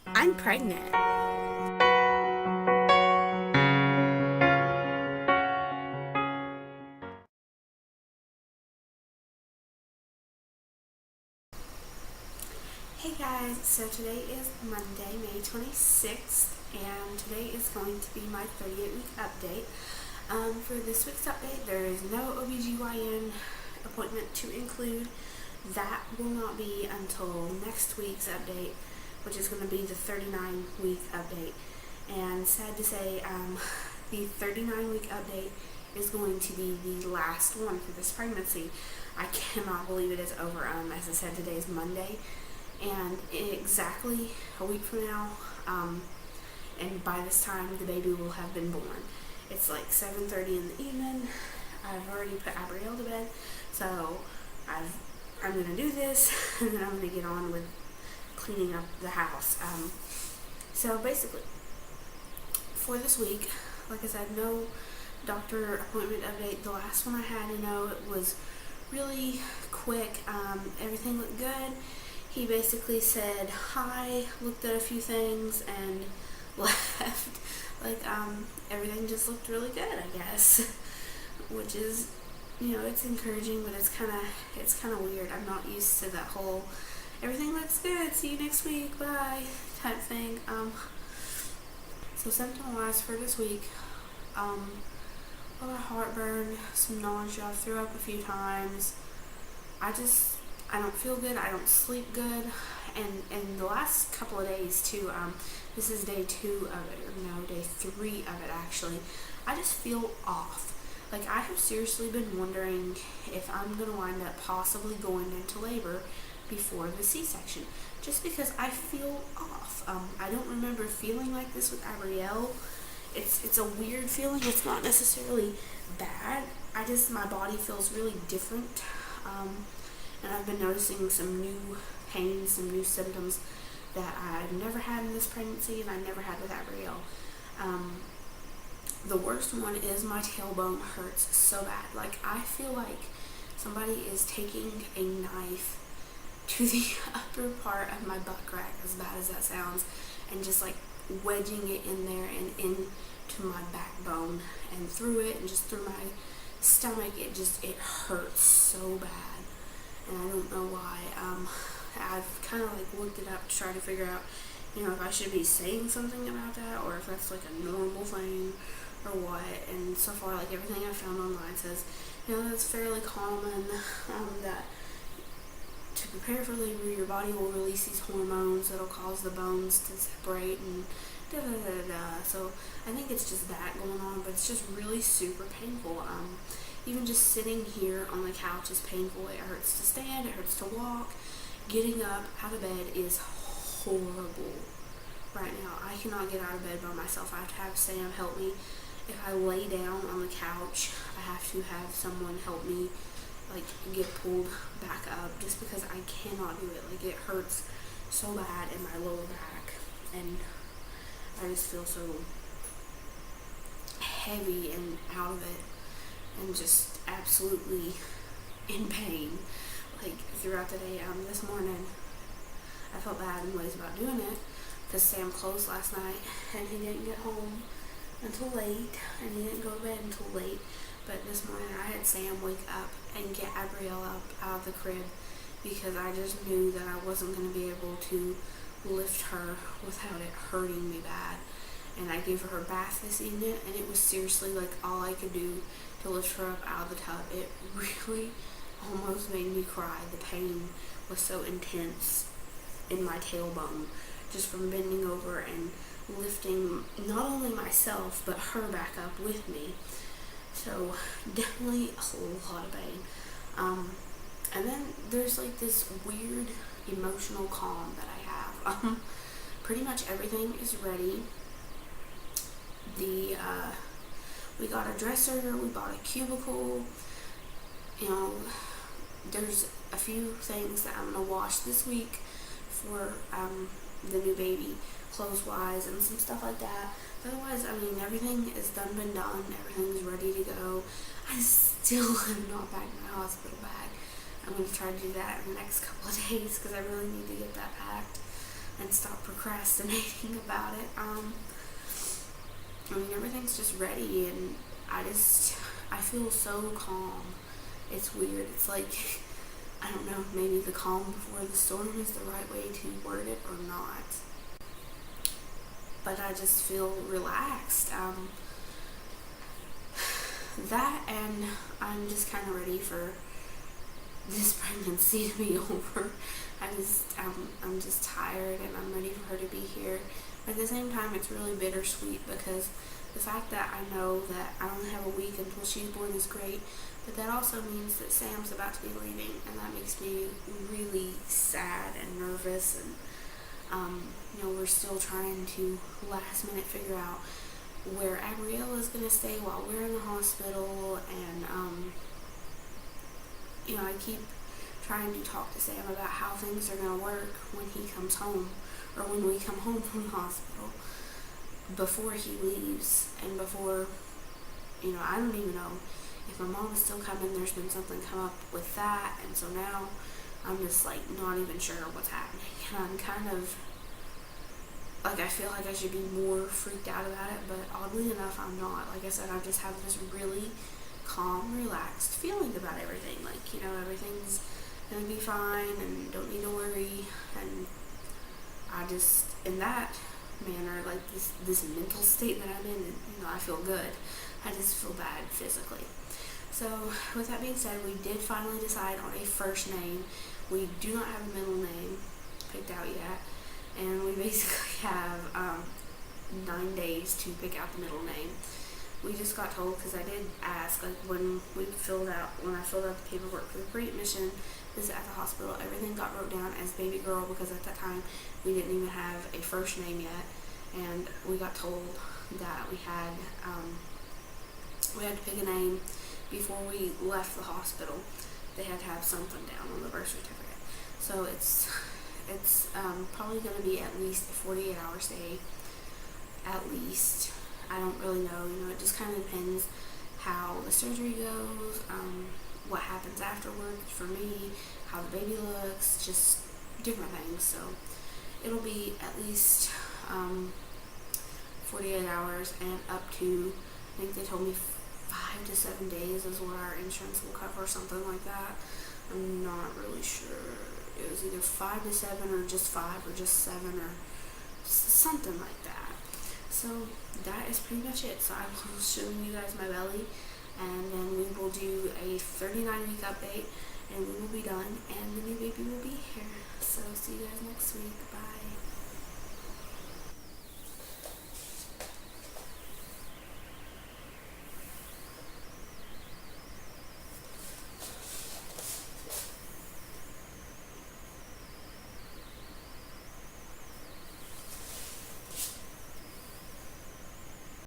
I'm pregnant. Hey guys, so today is Monday, May 26th, and today is going to be my 38-week update. For this week's update, there is no OBGYN appointment to include. That will not be until next week's update, which is going to be the 39-week update. And sad to say, the 39-week update is going to be the last one for this pregnancy. I cannot believe it is over. As I said, today is Monday, and exactly a week from now, and by this time the baby will have been born. It's like 7:30 in the evening. I've already put Abrielle to bed, so I'm going to do this, and then I'm going to get on with cleaning up the house. So basically, for this week, like I said, no doctor appointment update. The last one I had, it was really quick. Everything looked good. He basically said hi, looked at a few things, and left. Everything just looked really good, I guess. Which is, it's encouraging, but it's kind of weird. I'm not used to that whole everything looks good, see you next week, bye type thing. So symptom-wise for this week, a lot of heartburn, some nausea, threw up a few times. I don't feel good, I don't sleep good, and the last couple of days too, this is day 2 of it, or no, day 3 of it actually, I just feel off. Like, I have seriously been wondering if I'm going to wind up possibly going into labor before the C-section, just because I feel off. I don't remember feeling like this with Abrielle. It's a weird feeling. It's not necessarily bad. My body feels really different. And I've been noticing some new pains, some new symptoms that I've never had in this pregnancy and I never had with Abrielle. The worst one is my tailbone hurts so bad. Like, I feel like somebody is taking a knife to the upper part of my butt crack, as bad as that sounds, and just like wedging it in there and into my backbone and through it and just through my stomach. It hurts so bad, and I don't know why. I've kind of looked it up to try to figure out, if I should be saying something about that or if that's like a normal thing or what. And so far, everything I found online says, that's fairly common, that to prepare for labor, your body will release these hormones that'll cause the bones to separate and da-da-da-da-da. So I think it's just that going on, but it's just really super painful. Even just sitting here on the couch is painful. It hurts to stand, it hurts to walk. Getting up out of bed is horrible right now. I cannot get out of bed by myself. I have to have Sam help me. If I lay down on the couch, I have to have someone help me get pulled back up, just because I cannot do it. It hurts so bad in my lower back, and I just feel so heavy and out of it and just absolutely in pain throughout the day. This morning I felt bad in ways about doing it because Sam closed last night and he didn't get home until late, and he didn't go to bed until late. But this morning I had Sam wake up and get Abrielle up out of the crib because I just knew that I wasn't going to be able to lift her without it hurting me bad. And I gave her bath this evening, and it was seriously all I could do to lift her up out of the tub. It really almost made me cry. The pain was so intense in my tailbone, just from bending over and lifting not only myself but her back up with me. So definitely a lot of pain. And then there's this weird emotional calm that I have. Pretty much everything is ready. We got a dresser, we bought a cubicle. There's a few things that I'm gonna wash this week for the new baby, clothes-wise and some stuff like that. Otherwise, everything is been done. Everything's ready to go. I still have not packed my hospital bag. I'm going to try to do that in the next couple of days because I really need to get that packed. and stop procrastinating about it. I mean, everything's just ready, and I feel so calm. It's weird. It's like, I don't know, maybe the calm before the storm is the right way to word it or not. But I just feel relaxed. That, and I'm just kind of ready for this pregnancy to be over. I'm just tired, and I'm ready for her to be here. But at the same time, it's really bittersweet, because the fact that I know that I only have a week until she's born is great, but that also means that Sam's about to be leaving, and that makes me really sad and nervous. And we're still trying to last minute figure out where Gabrielle is going to stay while we're in the hospital, and I keep trying to talk to Sam about how things are going to work when he comes home, or when we come home from the hospital, before he leaves, and before, I don't even know if my mom is still coming. There's been something come up with that, and so now I'm just like not even sure what's happening, and I'm kind of like, I feel like I should be more freaked out about it, but oddly enough, I'm not. Like I said, I just have this really calm, relaxed feeling about everything. Like, everything's gonna be fine, and don't need to worry. And I just, in that manner, like this mental state that I'm in, I feel good. I just feel bad physically. So with that being said, we did finally decide on a first name. We do not have a middle name picked out yet, and we basically have 9 days to pick out the middle name. We just got told, because I did ask, like when I filled out the paperwork for the pre-admission visit at the hospital, everything got wrote down as baby girl, because at that time we didn't even have a first name yet, and we got told that we had to pick a name before we left the hospital. They had to have something down on the birth certificate. So it's probably going to be at least a 48-hour stay, at least. I don't really know. It just kind of depends how the surgery goes, what happens afterwards for me, how the baby looks, just different things. So it'll be at least 48 hours and up to, I think they told me 5 to 7 days is what our insurance will cover, something like that. I'm not really sure. It was either 5 to 7 or just 5 or just 7 or something like that. So that is pretty much it. So I will show you guys my belly, and then we will do a 39-week update, and we will be done, and the new baby will be here. So see you guys next week. Bye.